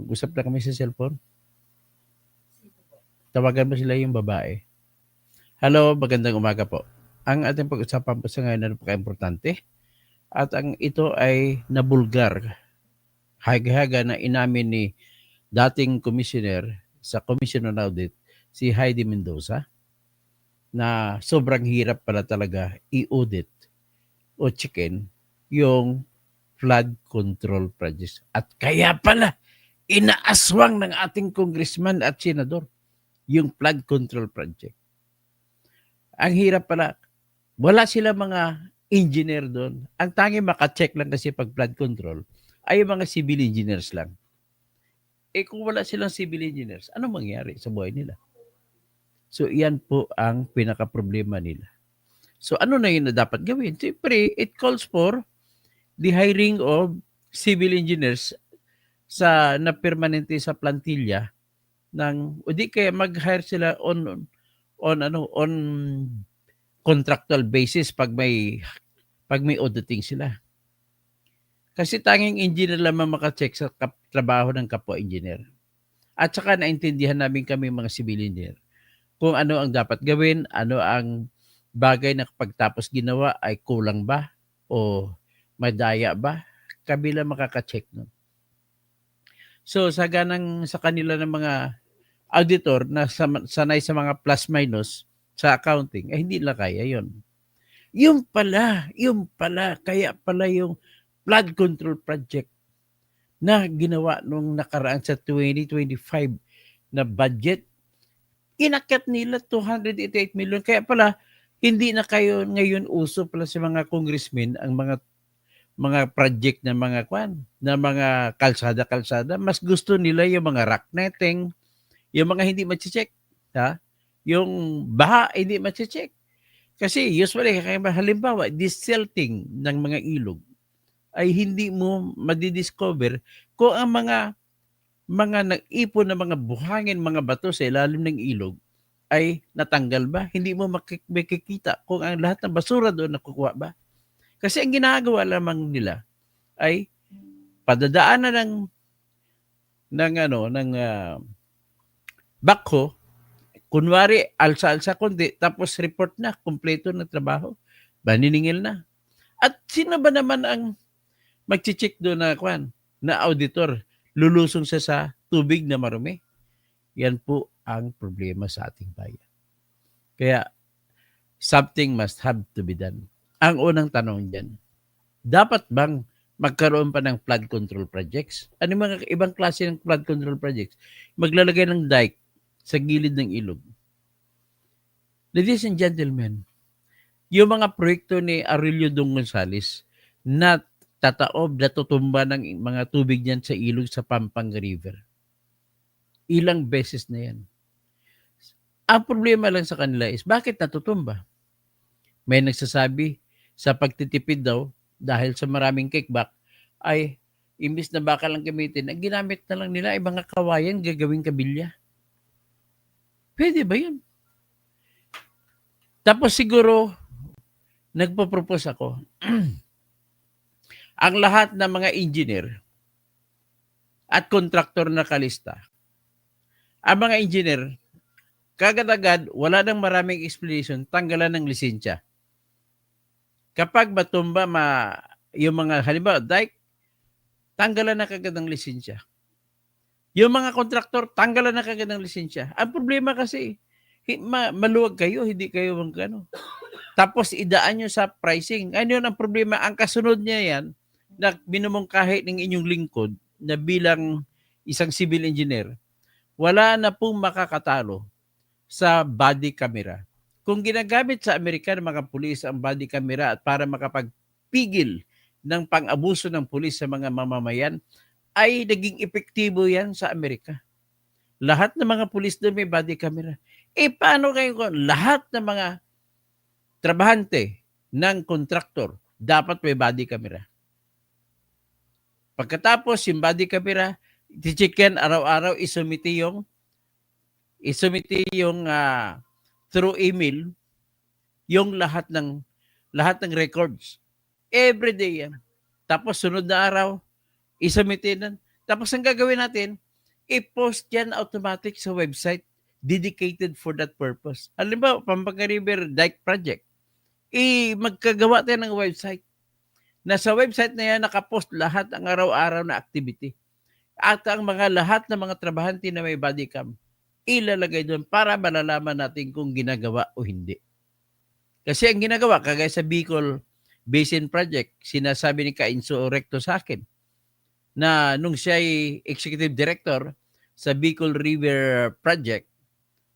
Mag-usap na kami sa cellphone. Tawagan mo sila yung babae. Hello, magandang umaga po. Ang ating pag-usapan po sa ngayon na napaka-importante at ang ito ay nabulgar. Haga-haga na inamin ni dating commissioner sa Commission on Audit, si Heidi Mendoza, na sobrang hirap pala talaga i-audit o checkin yung flood control projects. At kaya pala, inaaswang ng ating congressman at senador yung flood control project. Ang hirap pala, wala sila mga engineer doon. Ang tanging makacheck lang kasi pag flood control ay yung mga civil engineers lang. Eh kung wala silang civil engineers, ano mangyari sa buhay nila? So iyan po ang pinaka-problema nila. So ano na yun na dapat gawin? Siyempre, it calls for the hiring of civil engineers na permanente sa plantilla ng o di kaya mag-hire sila on contractual basis pag may auditing sila. Kasi tanging engineer lamang maka-check sa trabaho ng kapwa engineer. At saka naintindihan namin kami mga civil engineer kung ano ang dapat gawin, ano ang bagay na pagtapos ginawa ay kulang ba o madaya ba, kami lang makaka-check nun. So sa kanila ng mga auditor na sanay sa mga plus minus sa accounting, ay hindi nila kaya yon. Yung pala, kaya pala yung flood control project na ginawa nung nakaraan sa 2025 na budget, inakyat nila 288 million. Kaya pala, hindi na kayo ngayon uso pala sa mga congressmen ang mga project na mga kalsada. Mas gusto nila yung mga rock netting, yung mga hindi ma-check, ha? Yung baha hindi ma-check. Kasi usually, halimbawa, desilting ng mga ilog ay hindi mo madidiscover kung ang mga nag-ipon na mga buhangin, mga bato sa ilalim ng ilog ay natanggal ba? Hindi mo makikita kung ang lahat ng basura doon nakukuha ba? Kasi ang ginagawa lamang nila ay padadaanan ng backhoe, kunwari alsa-alsa kundi, tapos report na, kumpleto ng trabaho, baniningil na. At sino ba naman ang magche-check doon na auditor? Lulusong siya sa tubig na marumi. Yan po ang problema sa ating bayan. Kaya, something must have to be done. Ang unang tanong dyan, dapat bang magkaroon pa ng flood control projects? Ano mga ibang klase ng flood control projects? Maglalagay ng dike sa gilid ng ilog. Ladies and gentlemen, yung mga proyekto ni Aurelio Dong Gonzales na tataob na tutumba ng mga tubig niyan sa ilog sa Pampanga River. Ilang beses na yan. Ang problema lang sa kanila is bakit natutumba? May nagsasabi sa pagtitipid daw dahil sa maraming kickback ay imbis na baka lang gamitin, ang ginamit na lang nila ay mga kawayan gagawing kabilya. Pwede ba yun? Tapos siguro, nagpo-propose ako, ang lahat ng mga engineer at kontraktor na kalista, ang mga engineer, kagad-agad, wala nang maraming explanation, tanggalan ng lisensya. Kapag matumba yung mga, halimbawa, dike, tanggalan na kagad ng lisensya. Yung mga kontraktor, tanggalan na kagad ng lisensya. Ang problema kasi, maluwag kayo, hindi kayo Tapos idaan nyo sa pricing. Ano yun ang problema? Ang kasunod niya yan, na minumungkahi ng inyong lingkod na bilang isang civil engineer, wala na pong makakatalo sa body camera. Kung ginagamit sa Amerika ng mga pulis ang body camera at para makapagpigil ng pang-abuso ng pulis sa mga mamamayan, ay naging epektibo yan sa Amerika. Lahat ng mga pulis doon may body camera. Paano kayo kung lahat ng mga trabahante ng kontraktor dapat may body camera? Pagkatapos yung body camera, i-check yan araw-araw, isumiti yung through email yung lahat ng records. Every day yan. Tapos sunod na araw, isumiti nun. Tapos ang gagawin natin, i-post yan automatic sa website dedicated for that purpose. Halimbawa, Pampanga River Dike Project, magkagawa tayo ng website. Na sa website na yan, nakapost lahat ang araw-araw na activity. At ang lahat ng mga trabahante na may body cam, ilalagay doon para malalaman natin kung ginagawa o hindi. Kasi ang ginagawa, kagaya sa Bicol Basin Project, sinasabi ni Kainso Recto sa akin, na nung siya ay executive director sa Bicol River Project,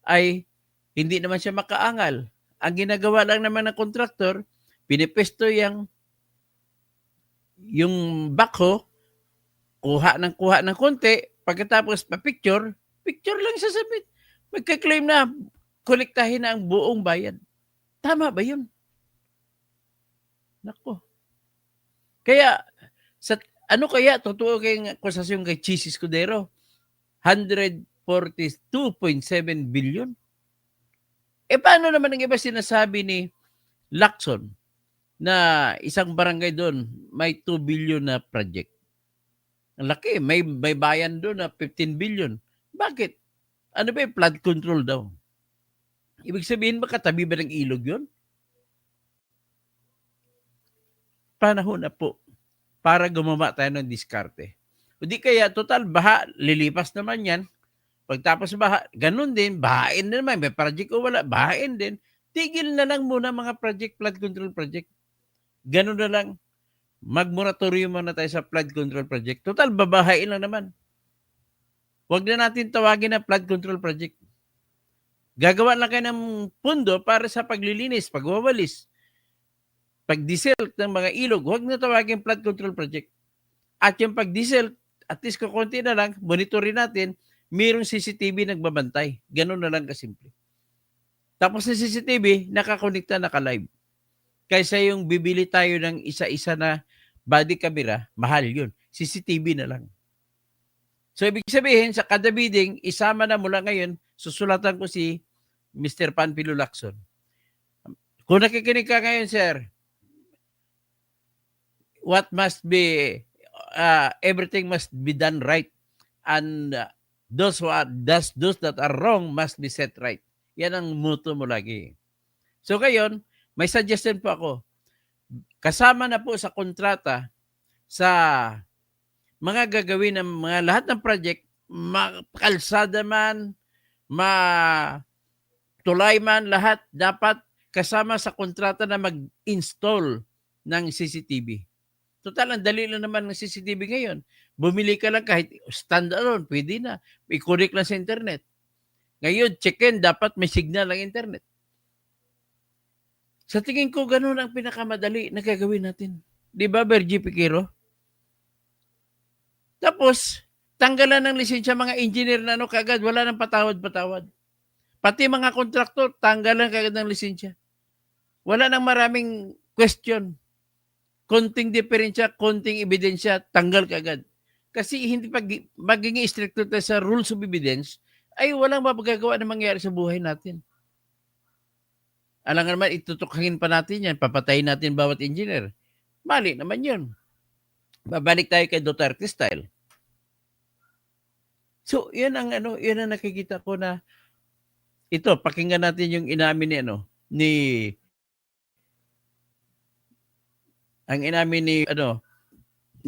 ay hindi naman siya makaangal. Ang ginagawa lang naman ng kontraktor, pinipesto yung backhoe, kuha ng konti, pagkatapos pa-picture lang sasabit. Magka-claim na kolektahin na ang buong bayan. Tama ba yun? Nako. Kaya, totoo kayong akusasyon kay Chis Escudero? 142.7 billion? Paano naman ang iba sinasabi ni Lacson na isang barangay doon may 2 billion na project? Ang laki, may bayan doon na 15 billion. Bakit? Ano ba yung flood control daw? Ibig sabihin ba katabi ba ng ilog yun? Panahon na po para gumawa tayo ng diskarte. O di kaya, total, baha, lilipas naman yan. Pagtapos baha, ganun din, bahain na naman. May project o wala, bahain din. Tigil na lang muna mga project, flood control project. Ganun na lang. Mag-moratorium muna tayo sa flood control project. Total, babahain lang naman. Huwag na natin tawagin na flood control project. Gagawa lang kayo ng pundo para sa paglilinis, pagwawalis, pag-desalt ng mga ilog. Huwag na tawagin flood control project. At yung pag-desalt, at least kukunti na lang, monitorin natin, mayroong CCTV nagbabantay. Ganun na lang kasimple. Tapos sa CCTV, nakakonekta, naka-live. Kaysa yung bibili tayo ng isa-isa na body camera, mahal yun. CCTV na lang. So, ibig sabihin, sa kada bidding, isama na mula ngayon, susulatan ko si Mr. Panfilo Lacson. Kung nakikinig ka ngayon, sir, what must be, everything must be done right. And those that are wrong must be set right. Yan ang motto mo lagi. So, ngayon, may suggestion po ako. Kasama na po sa kontrata sa mga gagawin ng mga lahat ng project, kalsada man, tulay man, lahat dapat kasama sa kontrata na mag-install ng CCTV. Total, ang dali lang naman ng CCTV ngayon. Bumili ka lang kahit standalone, pwede na. I-connect lang sa internet. Ngayon, check-in, dapat may signal ang internet. Sa tingin ko, ganun ang pinakamadali na gagawin natin. Di ba, Bergie Piquero? Tapos, tanggalan ng lisensya mga engineer na kagad, wala nang patawad-patawad. Pati mga kontraktor, tanggalan kagad ng lisensya. Wala nang maraming question. Konting diferensya, konting ebidensya, tanggal kagad. Kasi hindi magiging stricto tayo sa rules of evidence, ay walang mapagagawa na mangyari sa buhay natin. Alam nga naman, itutukhangin pa natin yan, papatayin natin bawat engineer. Mali naman yun. Babalik tayo kay Duterte style. So, yan ang nakikita ko na ito, pakinggan natin yung inamin ni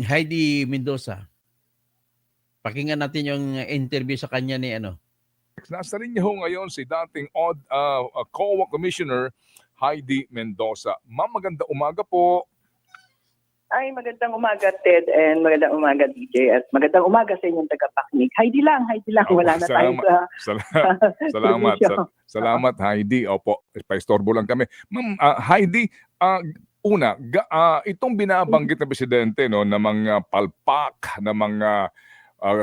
Heidi Mendoza. Pakinggan natin yung interview sa kanya ni Nasa rin niya ho ngayon si dating COA Commissioner Heidi Mendoza. Ma'am, magandang umaga po. Ay, magandang umaga, Ted, and magandang umaga, DJ, at magandang umaga sa inyong tagapakinig. Heidi lang, wala na tayo sa... Salamat, Heidi. Opo, paistorbo lang kami. Ma'am, Heidi, itong binabanggit na presidente na mga palpak, na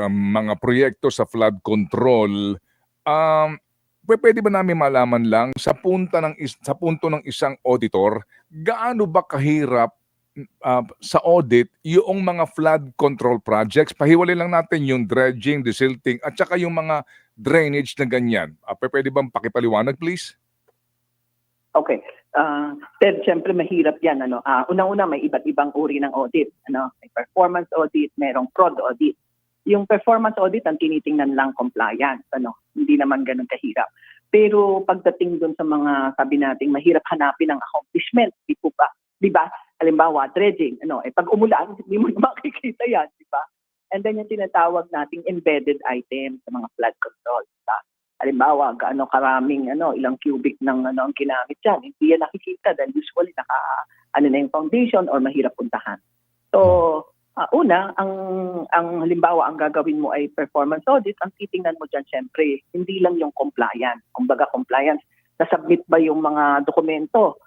mga proyekto sa flood control, pwede ba namin malaman lang sa punto ng isang auditor, gaano ba kahirap sa audit yung mga flood control projects? Pahiwalay lang natin yung dredging, desilting, at saka yung mga drainage na ganyan. Pwede bang pakipaliwanag, please? Okay. Ted, siyempre mahirap yan. Unang-una, may iba't ibang uri ng audit. May performance audit, merong fraud audit. yung performance audit, ang tinitingnan lang compliance, hindi naman ganun kahirap. Pero pagdating doon sa mga, sabi natin, mahirap hanapin ang accomplishment, di po ba? Di ba? Halimbawa, dredging, pag umulan, hindi mo na makikita yan, di ba? And then yung tinatawag nating embedded items sa mga flood control. Diba? Halimbawa, gaano karaming, ilang cubic ng ang ginamit dyan. Hindi yan nakikita dahil usually na yung foundation or mahirap puntahan. So, una, ang halimbawa, ang gagawin mo ay performance audit, ang titingnan mo dyan, syempre, hindi lang yung compliance. Kumbaga, compliance, nasubmit ba yung mga dokumento?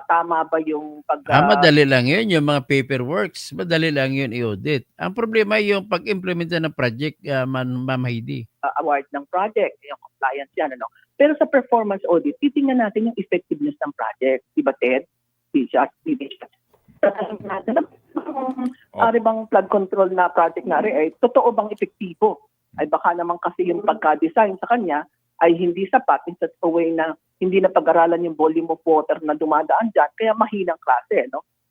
Tama ba yung madali lang yun, yung mga paperworks. Madali lang yun i-audit. Ang problema yung pag-implementa ng project, Ma'am Heidi. Award ng project, yung compliance yan. Pero sa performance audit, titingnan natin yung effectiveness ng project. Diba, Ted? Tatanungin natin, bang flood control na project na rin, ay totoo bang epektibo? Ay baka naman kasi yung pagka-design sa kanya ay hindi sapat in such a way na hindi na pag-aralan yung volume of water na dumadaan dyan, kaya mahinang klase.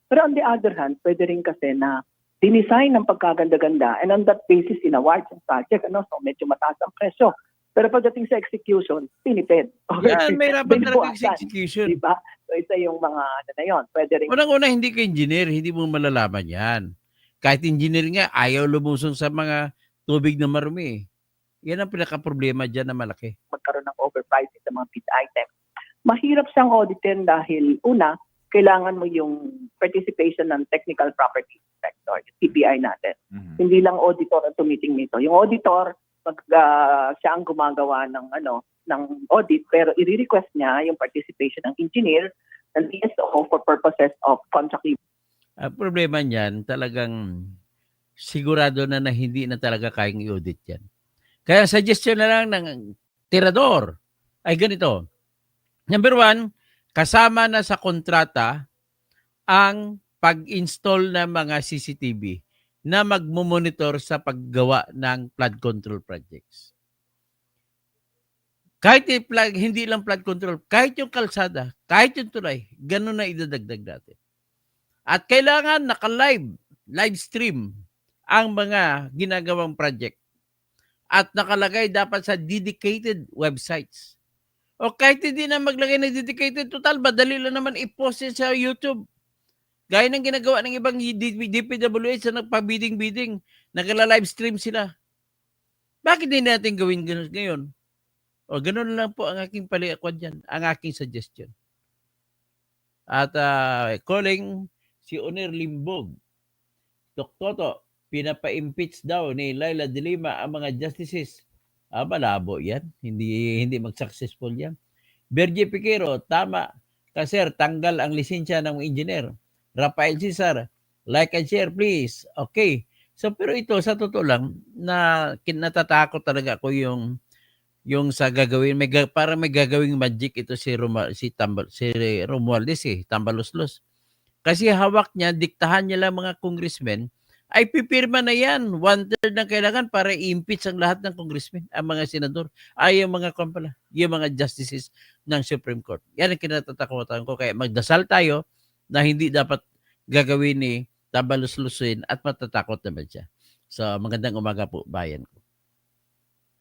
Pero on the other hand, pwede rin kasi na dinesign ng pagkaganda-ganda and on that basis in-award yung project. So medyo mataas ang presyo. Pero pagdating sa execution, tinipid. Yan, may rapat talaga sa execution. Diba? So isa yung mga na yun. Pwede rin. Unang-una, hindi ka engineer, hindi mo malalaman yan. Kahit engineer nga, ayaw lumusong sa mga tubig na marumi. Yan ang pinaka-problema dyan na malaki. Magkaroon ng overpricing sa mga bid items. Mahirap siyang auditin dahil una, kailangan mo yung participation ng Technical Property Inspector, yung TPI natin. Mhm. Hindi lang auditor ang tumiting nito. Yung auditor, siya ang gumagawa ng audit, pero i-request niya yung participation ng engineer ng DSO for purposes of contract review. Ang problema niyan, talagang sigurado na hindi na talaga kayang i-audit yan. Kaya suggestion na lang ng tirador ay ganito. Number 1, kasama na sa kontrata ang pag-install ng mga CCTV na magmumonitor sa paggawa ng flood control projects. Kahit hindi lang flood control, kahit yung kalsada, kahit yung tulay, ganun na idadagdag natin. At kailangan live stream ang mga ginagawang project. At nakalagay dapat sa dedicated websites. O kahit hindi na maglagay ng dedicated, total, madali lang naman i-post yan sa YouTube. Gaya ng ginagawa ng ibang DPWH na nagpa-bidding, nagla-live stream sila. Bakit hindi natin gawin ganun ngayon? O ganun lang po ang aking paliakwan dyan, ang aking suggestion. At calling si Onir Limbog, Doktoto, pinapa-impeach daw ni Laila de Lima ang mga justices. Malabo yan. Hindi mag-successful yan. Bergie Piquero, tama. Kasi tanggal ang lisensya ng engineer. Rafael Cesar, like and share please. Okay. So pero ito sa totoo lang na natatakot talaga ako yung sa gagawin, para may gagawing magic ito si Romualdez Tambaluslos. Kasi hawak niya, diktahan niya lang mga congressmen, ay pipirma na yan. 1/3 ng kailangan para i-impeach ang lahat ng congressmen, ang mga senador, ay yung mga yung mga justices ng Supreme Court. Yan ang kinatatakutan ko. Kaya magdasal tayo na hindi dapat gagawin ni Tambaluslusin at matatakot naman siya. So magandang umaga po, bayan ko.